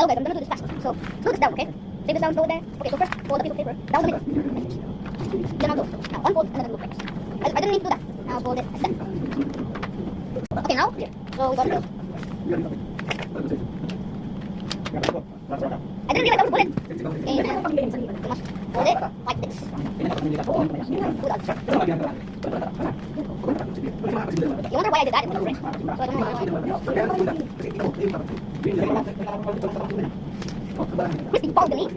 Hello guys, I'm gonna do this fast. So, slow this down, okay? Save this down, slow it there. Okay, so first, fold a piece of paper down the middle. Then I'll go. Now, unfold and then go first. I didn't need to do that. Now fold it like that. Okay, now, here. So, we got it. I didn't realize I was folded. Okay, now, you must fold it like this. Do that. You wonder why I did that? It was right. So I don't know why. Crispy fold the knee.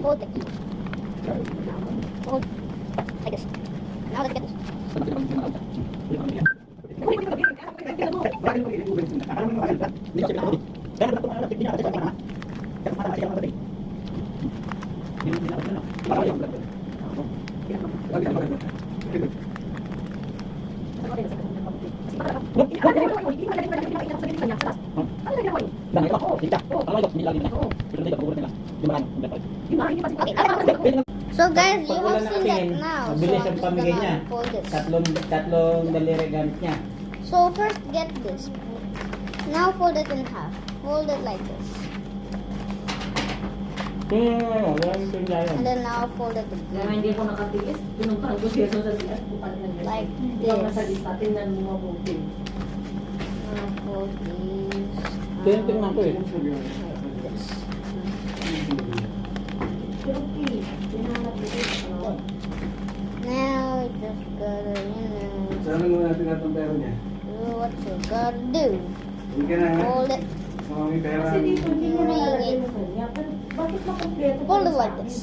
Fold it. Fold like this. Now let's get this. So guys, you have seen that now. So Mabilis I'm ang just pamigay niya. gonna fold this. Tatlong daliri gamit niya. So first get this. Now fold it in half. Fold it like this. And then now fold it Kaya again. hindi ko nakatiis, pinuntahan ko siya sa siya. Like Yung nasa this. lista, tingnan mo mabuti. Now fold these. Tingnan ko eh. Like this. Pero okay, hinahanap ko ito. Now we just gotta, you know, Sana mo natin natang pera niya. do what you gotta do. Hindi ka na nga. Hold it. Sa mga may pera. Kasi dito hindi mo nalalagay mo kanya. Pero bakit makompleto? Fold it like this.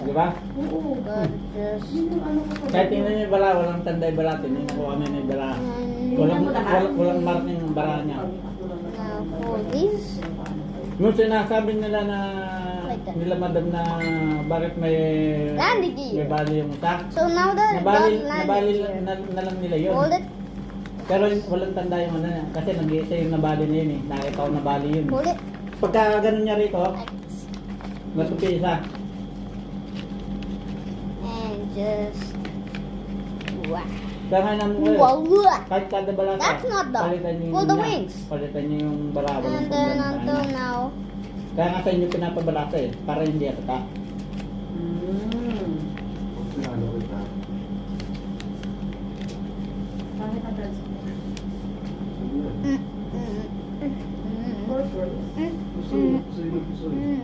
Di ba? Oo. Gotta just. Yun yung ano ko sa Kahit tingnan niyo yung bala, walang tanday bala. Tingnan niyo kung ano yung bala. Walang mark yung bala niya. Now fold these. Yung sinasabi nila na Like that. nila madam na bakit may Landed here. bali yung isa. So now the Nabali dot landed here. na lang nila yun. Hold it. Pero walang tanda yung ano niya. Kasi nag-iisa yung nabali na yun eh. Nakita ko nabali yun. Hold it. Pagka ganun niya rito, Like this. matupi isa. And just. Wow. Kaya nga nang Wow. kahit kada bala ka, That's not done. palitan niyo Fold the niya. wings. Palitan niyo yung bala. walang And then problema. until now. Kaya nga sa inyo pinapabalasa eh. Para hindi atata. Ano ko ito? Bakit ang dance mo? Mm, mm, mm, Four girls. mm, Gusto mm, gusto. mm.